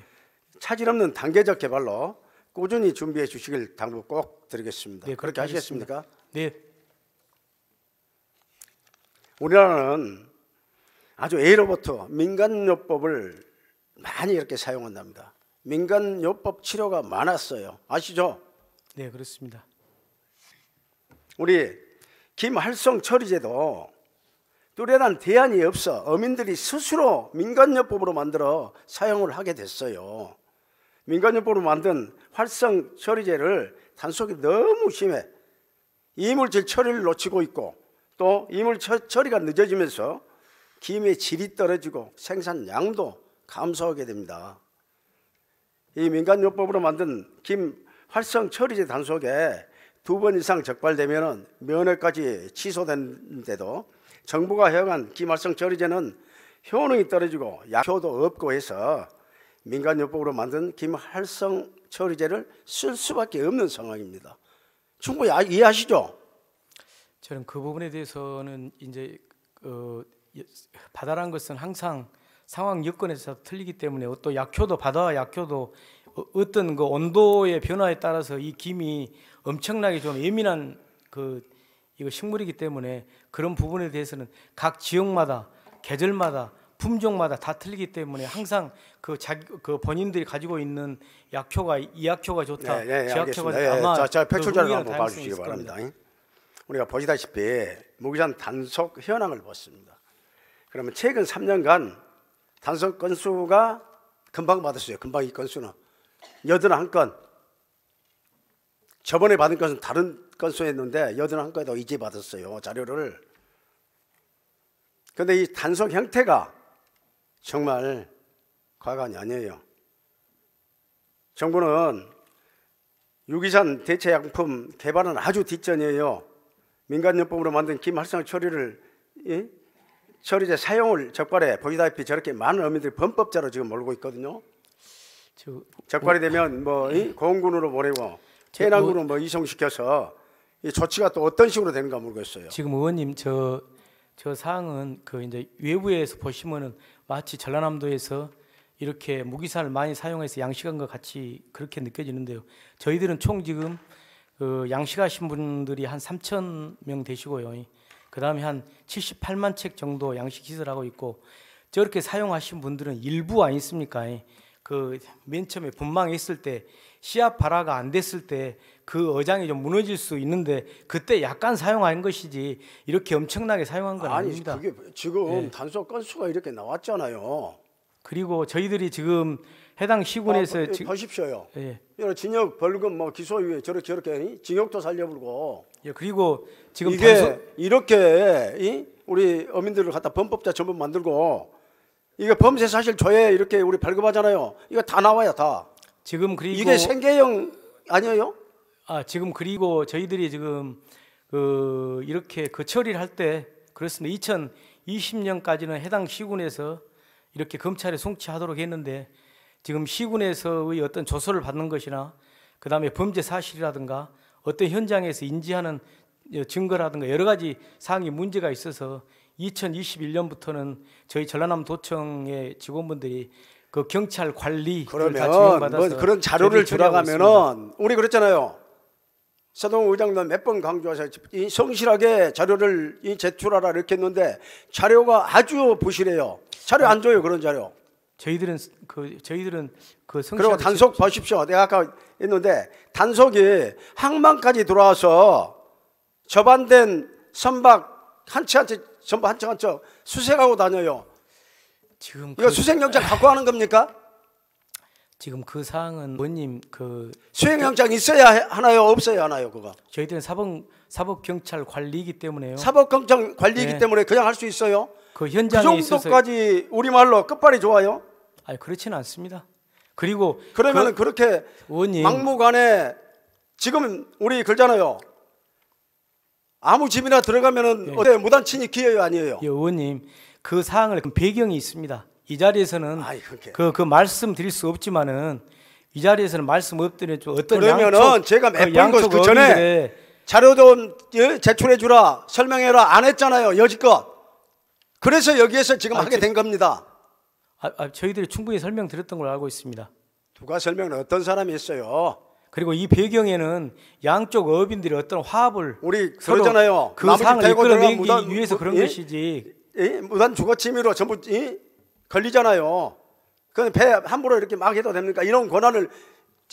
차질 없는 단계적 개발로 꾸준히 준비해 주시길 당부 꼭 드리겠습니다. 네, 그렇게 하시겠습니까? 네. 우리나라는 아주 예로부터 민간요법을 많이 이렇게 사용한답니다. 민간요법 치료가 많았어요. 아시죠? 네, 그렇습니다. 우리 김할성 처리제도 뚜렷한 대안이 없어 어민들이 스스로 민간요법으로 만들어 사용을 하게 됐어요. 민간요법으로 만든 활성 처리제를 단속이 너무 심해 이물질 처리를 놓치고 있고 또 이물질 처리가 늦어지면서 김의 질이 떨어지고 생산량도 감소하게 됩니다. 이 민간요법으로 만든 김 활성 처리제 단속에 2번 이상 적발되면 면허까지 취소되는데도 정부가 허용한 김활성 처리제는 효능이 떨어지고 약효도 없고 해서 민간요법으로 만든 김활성 처리제를 쓸 수밖에 없는 상황입니다. 충분히 이해하시죠? 저는 그 부분에 대해서는 이제 바다라는 것은 항상 상황 여건에서 틀리기 때문에 또 약효도 바다와 약효도 어떤 그 온도의 변화에 따라서 이 김이 엄청나게 좀 예민한 이거 식물이기 때문에 그런 부분에 대해서는 각 지역마다 계절마다 품종마다 다 틀리기 때문에 항상 그 본인들이 가지고 있는 약효가 이 약효가 좋다, 저 약효가 좋다. 아마 자, 팩트자를 한번 다양성이 봐주시기 있을 바랍니다. 겁니다. 우리가 보시다시피 무기산 단속 현황을 봤습니다. 그러면 최근 3년간 단속 건수가 금방 받았어요. 금방 이 건수는 81건. 저번에 받은 건은 다른 건수였는데 81건에도 이제 받았어요. 자료를. 그런데 이 단속 형태가 정말 과간이 아니에요. 정부는 유기산 대체약품 개발은 아주 뒷전이에요. 민간요법으로 만든 김활성 처리제 사용을 적발해 보시다시피 저렇게 많은 어민들이 범법자로 지금 몰고 있거든요. 적발이 되면 고흥군으로 보내고 해남군으로 이송시켜서 이 조치가 또 어떤 식으로 되는가 모르겠어요. 지금 의원님 저 사항은 이제 외부에서 보시면은 마치 전라남도에서 이렇게 무기산을 많이 사용해서 양식한 것 같이 그렇게 느껴지는데요. 저희들은 총 지금 양식하신 분들이 한 3,000명 되시고요. 그다음에 한 78만 책 정도 양식 시설하고 있고 저렇게 사용하신 분들은 일부 아니습니까? 맨 처음에 분망했을 때 씨앗 발화가 안 됐을 때 그 어장이 좀 무너질 수 있는데 그때 약간 사용한 것이지 이렇게 엄청나게 사용한 건 아닙니다. 그게 지금 단속 건수가 이렇게 나왔잖아요. 그리고 저희들이 지금 해당 시군에서 보십시오요. 예. 징역, 벌금, 기소유예 저렇게 징역도 살려불고. 예, 그리고 지금 이게 이렇게 우리 어민들을 갖다 범법자 전부 만들고 이게 범죄 사실 조회 이렇게 우리 발급하잖아요. 이거 다 나와요, 다. 지금 그리고 이게 생계형 아니에요? 지금 그리고 저희들이 지금 이렇게 그 처리를 할 때 그렇습니다. 2020년까지는 해당 시군에서 이렇게 검찰에 송치하도록 했는데 지금 시군에서의 어떤 조서를 받는 것이나 그다음에 범죄 사실이라든가 어떤 현장에서 인지하는 증거라든가 여러 가지 사항이 문제가 있어서 2021년부터는 저희 전라남도청의 직원분들이 그 경찰 관리 그러면 뭐 그런 자료를 주라가면은 우리 그랬잖아요. 서동 의장도 몇 번 강조하셔 성실하게 자료를 제출하라 이렇게 했는데 자료가 아주 부실해요. 자료 안 줘요. 그런 자료. 저희들은 그리고 단속 보십시오. 내가 아까 했는데 단속이 항만까지 들어와서 접안된 선박 한 채 한 채 전부 한 척 한 척 수색하고 다녀요. 지금 이거 수색영장 갖고 하는 겁니까? 지금 그 사항은 의원님 수색영장 있어야 하나요? 없어야 하나요? 그거 저희들은 사법경찰 관리이기 때문에요. 사법경찰 관리이기 때문에 그냥 할 수 있어요. 그 현장에 그 정도까지 우리말로 끝발이 좋아요? 아니 그렇지는 않습니다. 그리고 그러면 그렇게 의원님 막무가내 지금 우리 그러잖아요. 아무 집이나 들어가면은 어때 무단 침입 기회요 아니에요? 의원님 그 사항을 배경이 있습니다. 이 자리에서는 그 말씀 드릴 수 없지만은 이 자리에서는 말씀 없더니 좀 어떤 그러면은 제가 몇 번 그 전에 자료 좀 제출해 주라 설명해라 안 했잖아요 여지껏. 그래서 여기에서 지금 하게 된 겁니다. 저희들이 충분히 설명드렸던 걸로 알고 있습니다. 누가 설명을 어떤 사람이 했어요? 그리고 이 배경에는 양쪽 어민들이 어떤 화합을 우리 그러잖아요. 그 상을 이끌어내기 위해서 그런 것이지. 무단 주거 침입으로 전부 걸리잖아요. 그건 배 함부로 이렇게 막 해도 됩니까? 이런 권한을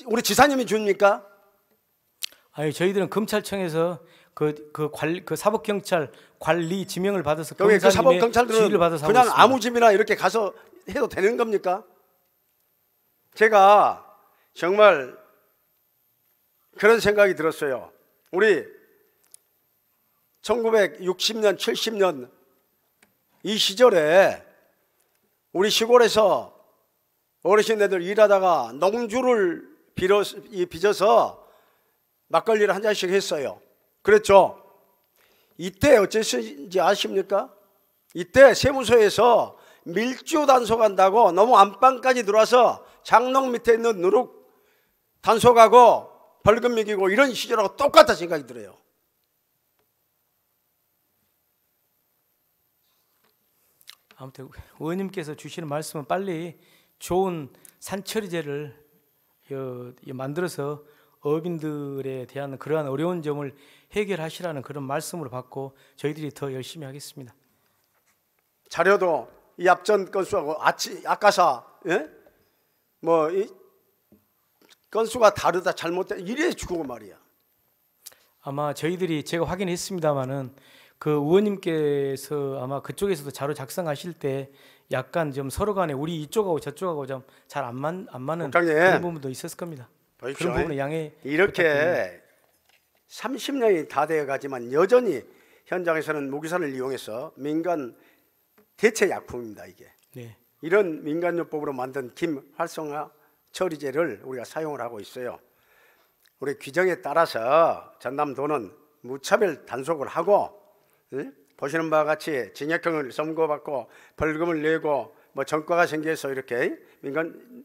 우리 지사님이 줍니까? 아니 저희들은 검찰청에서 그 사법경찰 관리 지명을 받아서 그 사법경찰들은 지휘를 받아서 그냥 하고 있습니다. 아무 집이나 이렇게 가서 해도 되는 겁니까? 제가 정말 그런 생각이 들었어요. 우리 1960년, 70년 이 시절에 우리 시골에서 어르신들 일하다가 농주를 빚어서 막걸리를 한 잔씩 했어요. 그랬죠. 이때 어쨌는지 아십니까? 이때 세무서에서 밀주 단속한다고 너무 안방까지 들어와서 장롱 밑에 있는 누룩 단속하고 벌금 매기고 이런 시절하고 똑같다 생각이 들어요. 아무튼 의원님께서 주시는 말씀은 빨리 좋은 산처리제를 만들어서 어민들에 대한 그러한 어려운 점을 해결하시라는 그런 말씀으로 받고 저희들이 더 열심히 하겠습니다. 자료도 이 앞전 건수하고 아까사 이 건수가 다르다 잘못된 이래 주고 말이야. 아마 저희들이 제가 확인했습니다마는 그 의원님께서 아마 그쪽에서도 자료 작성하실 때 약간 좀 서로 간에 우리 이쪽하고 저쪽하고 좀 잘 안 맞는 그런 부분도 있었을 겁니다. 보십시오. 그런 부분은 양해 이렇게 부탁드립니다. 30년이 다 되어가지만 여전히 현장에서는 무기산을 이용해서 민간 대체 약품입니다. 이게 이런 민간요법으로 만든 김활성화 처리제를 우리가 사용을 하고 있어요. 우리 규정에 따라서 전남도는 무차별 단속을 하고 보시는 바와 같이 징역형을 선고받고 벌금을 내고 뭐 전과가 생겨서 이렇게 민간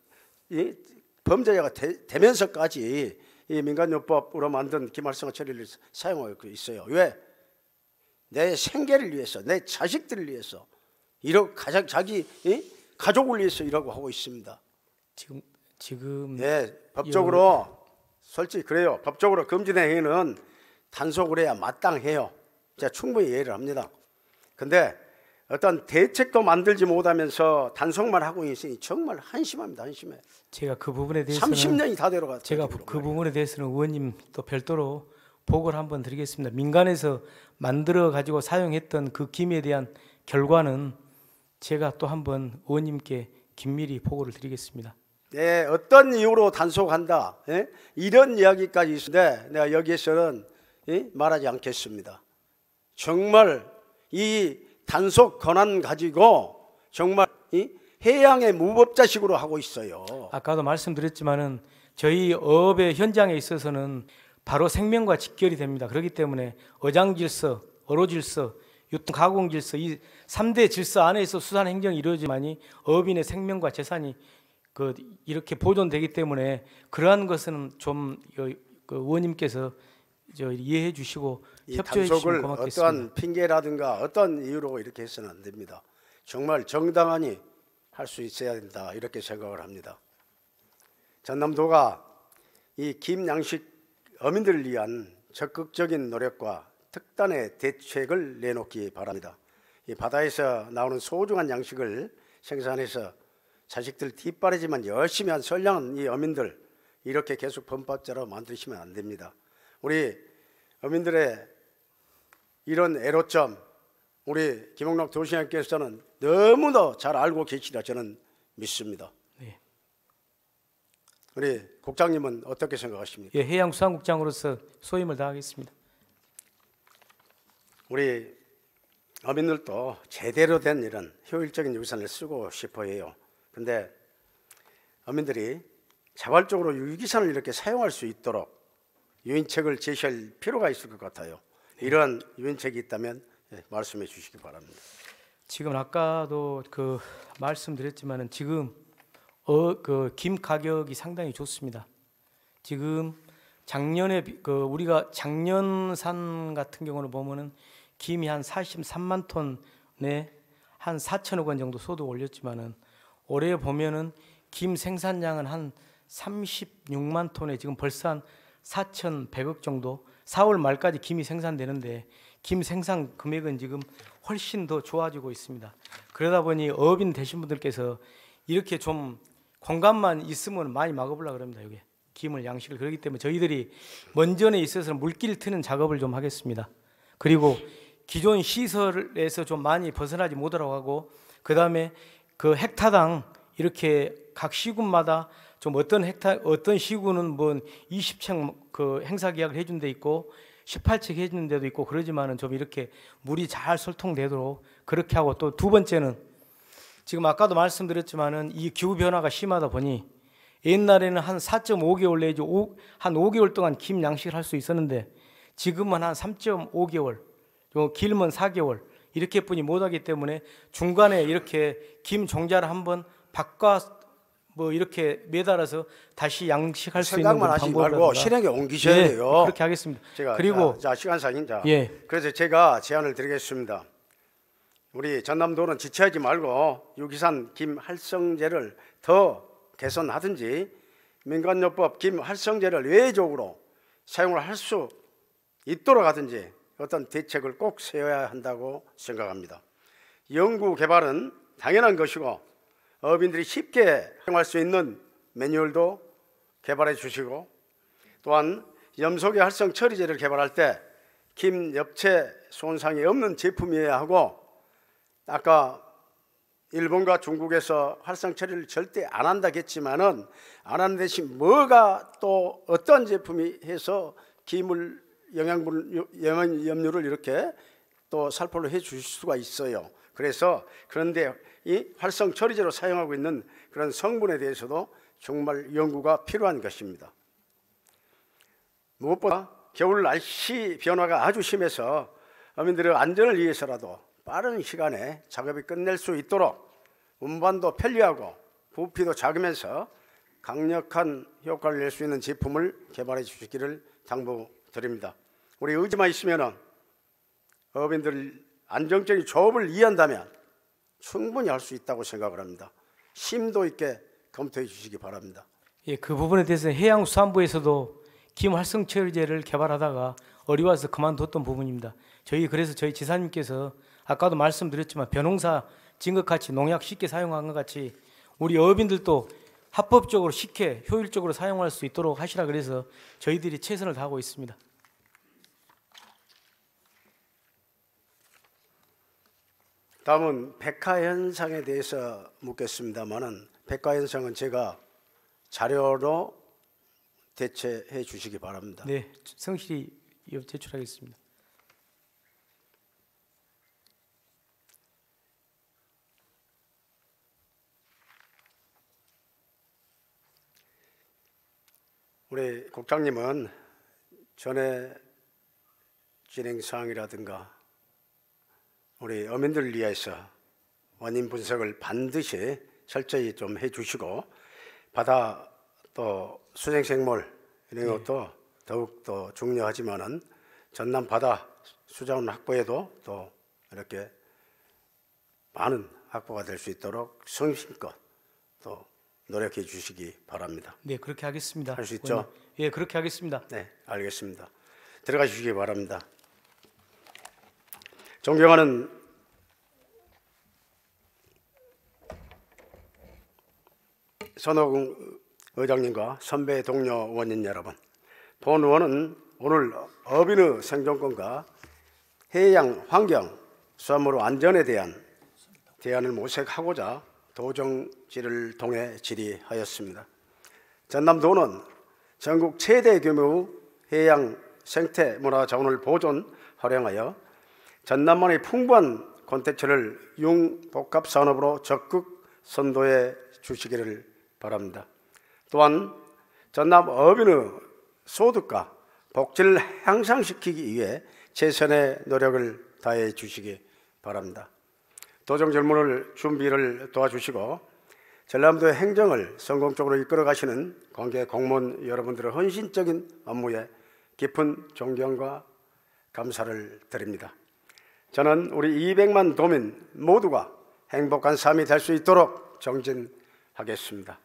범죄자가 되면서까지 이 민간요법으로 만든 김활성화 처리를 사용하고 있어요. 왜? 내 생계를 위해서, 내 자식들을 위해서, 자기 가족을 위해서 이라고 하고 있습니다. 지금 법적으로 솔직히 그래요. 법적으로 금지된 행위는 단속을 해야 마땅해요. 제가 충분히 이해를 합니다. 근데 어떤 대책도 만들지 못하면서 단속만 하고 있으니 정말 한심합니다. 한심해. 제가 그 부분에 대해서는 30년이 다 되어가. 제가 그 부분에 대해서는 의원님 또 별도로 보고를 한번 드리겠습니다. 민간에서 만들어 가지고 사용했던 그 김에 대한 결과는 제가 또 한번 의원님께 긴밀히 보고를 드리겠습니다. 네, 어떤 이유로 단속한다 이런 이야기까지 있는데 내가 여기에서는 말하지 않겠습니다. 정말 이 단속 권한 가지고 정말 해양의 무법자식으로 하고 있어요. 아까도 말씀드렸지만은 저희 업의 현장에 있어서는 바로 생명과 직결이 됩니다. 그렇기 때문에 어장질서, 어로질서, 유통가공질서 이 3대 질서 안에서 수산 행정이 이루어지만이 업인의 생명과 재산이 이렇게 보존되기 때문에 그러한 것은 좀 의원님께서 이해해 주시고 이 협조해 주시면 단속을 고맙겠습니다. 어떠한 핑계라든가 어떤 이유로 이렇게 해서는 안 됩니다. 정말 정당하니 할 수 있어야 된다 이렇게 생각을 합니다. 전남도가 이 김양식 어민들을 위한 적극적인 노력과 특단의 대책을 내놓기 바랍니다. 이 바다에서 나오는 소중한 양식을 생산해서 자식들 뒷바라지만 열심히 한 선량한 이 어민들 이렇게 계속 범법자로 만드시면 안 됩니다. 우리 어민들의 이런 애로점 우리 김홍락 도시장께서는 너무나 잘 알고 계시리라 저는 믿습니다. 네. 우리 국장님은 어떻게 생각하십니까? 예, 해양수산국장으로서 소임을 다하겠습니다. 우리 어민들도 제대로 된 이런 효율적인 유기산을 쓰고 싶어 해요. 그런데 어민들이 자발적으로 유기산을 이렇게 사용할 수 있도록 유인책을 제시할 필요가 있을 것 같아요. 이러한 유인책이 있다면 말씀해 주시기 바랍니다. 지금 아까도 말씀드렸지만은 지금 김 가격이 상당히 좋습니다. 지금 작년에 우리가 작년산 같은 경우는 보면은 김이 한 43만 톤에 한 4천억 원 정도 소득 올렸지만은 올해 보면은 김 생산량은 한 36만 톤에 지금 벌써 한 4,100억 정도 4월 말까지 김이 생산되는데 김 생산 금액은 지금 훨씬 더 좋아지고 있습니다. 그러다 보니 어업인 되신 분들께서 이렇게 좀 공간만 있으면 많이 막아보려고 합니다. 여기 김을 양식을 그렇기 때문에 저희들이 먼전에 있어서 물길 트는 작업을 좀 하겠습니다. 그리고 기존 시설에서 좀 많이 벗어나지 못하라고 하고 그 다음에 그 헥타당 이렇게 각 시군마다 좀 어떤 시군은 뭐 20채 그 행사 계약을 해준 데 있고 18채 해주는 데도 있고 그러지만은 좀 이렇게 물이 잘 솔통되도록 그렇게 하고 또 두 번째는 지금 아까도 말씀드렸지만은 이 기후 변화가 심하다 보니 옛날에는 한 4.5개월 내지 한 5개월 동안 김 양식을 할 수 있었는데 지금은 한 3.5개월 길면 4개월 이렇게뿐이 못하기 때문에 중간에 이렇게 김 종자를 한번 바꿔 뭐 이렇게 매달아서 다시 양식할 수 있는 생각만 하시지 말고 실행에 옮기셔야 예, 돼요. 그렇게 하겠습니다. 제가 그리고 자 시간상인 자. 예. 그래서 제가 제안을 드리겠습니다. 우리 전남도는 지체하지 말고 유기산 김 활성제를 더 개선하든지 민간요법 김 활성제를 외적으로 사용을 할 수 있도록 하든지 어떤 대책을 꼭 세워야 한다고 생각합니다. 연구 개발은 당연한 것이고 어민들이 쉽게 사용할 수 있는 매뉴얼도 개발해 주시고 또한 염소계 활성 처리제를 개발할 때 김 엽채 손상이 없는 제품이어야 하고 아까 일본과 중국에서 활성 처리를 절대 안 한다겠지만은 안 하는 대신 뭐가 또 어떤 제품이 해서 김을 염류를 이렇게 또 살포를 해 주실 수가 있어요. 그래서 그런데 이 활성 처리제로 사용하고 있는 그런 성분에 대해서도 정말 연구가 필요한 것입니다. 무엇보다 겨울 날씨 변화가 아주 심해서 어민들의 안전을 위해서라도 빠른 시간에 작업이 끝낼 수 있도록 운반도 편리하고 부피도 작으면서 강력한 효과를 낼 수 있는 제품을 개발해 주시기를 당부드립니다. 우리 의지만 있으면 어민들 안정적인 조업을 이해한다면 충분히 할 수 있다고 생각을 합니다. 심도 있게 검토해 주시기 바랍니다. 예, 그 부분에 대해서 해양수산부에서도 김 활성 처리제를 개발하다가 어려워서 그만뒀던 부분입니다. 그래서 저희 지사님께서 아까도 말씀드렸지만 벼농사 진 것 같이 농약 쉽게 사용한 것 같이 우리 어민들도 합법적으로 쉽게 효율적으로 사용할 수 있도록 하시라 그래서 저희들이 최선을 다하고 있습니다. 다음은 백화현상에 대해서 묻겠습니다만은 백화현상은 제가 자료로 대체해 주시기 바랍니다. 네, 성실히 제출하겠습니다. 우리 국장님은 전에 진행 사항이라든가 우리 어민들을 위해서 원인 분석을 반드시 철저히 좀 해주시고 바다 또 수생생물 이런 것도 더욱 더 중요하지만은 전남 바다 수자원 확보에도 또 이렇게 많은 확보가 될 수 있도록 성심껏 또 노력해 주시기 바랍니다. 네, 그렇게 하겠습니다. 할 수 있죠? 예, 그렇게 하겠습니다. 네, 알겠습니다. 들어가 주시기 바랍니다. 존경하는 선호궁 의장님과 선배 동료 의원님 여러분, 본 의원은 오늘 어민의 생존권과 해양 환경, 수산물 안전에 대한 대안을 모색하고자 도정지를 통해 질의하였습니다. 전남도는 전국 최대 규모의 해양 생태 문화 자원을 보존, 활용하여 전남만의 풍부한 콘텐츠를 융복합 산업으로 적극 선도해 주시기를 바랍니다. 또한 전남 어민의 소득과 복지를 향상시키기 위해 최선의 노력을 다해 주시기 바랍니다. 도정절문을 준비를 도와주시고 전남도의 행정을 성공적으로 이끌어 가시는 관계 공무원 여러분들의 헌신적인 업무에 깊은 존경과 감사를 드립니다. 저는 우리 200만 도민 모두가 행복한 삶이 될 수 있도록 정진하겠습니다.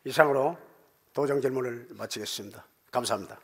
이상으로 도정질문을 마치겠습니다. 감사합니다.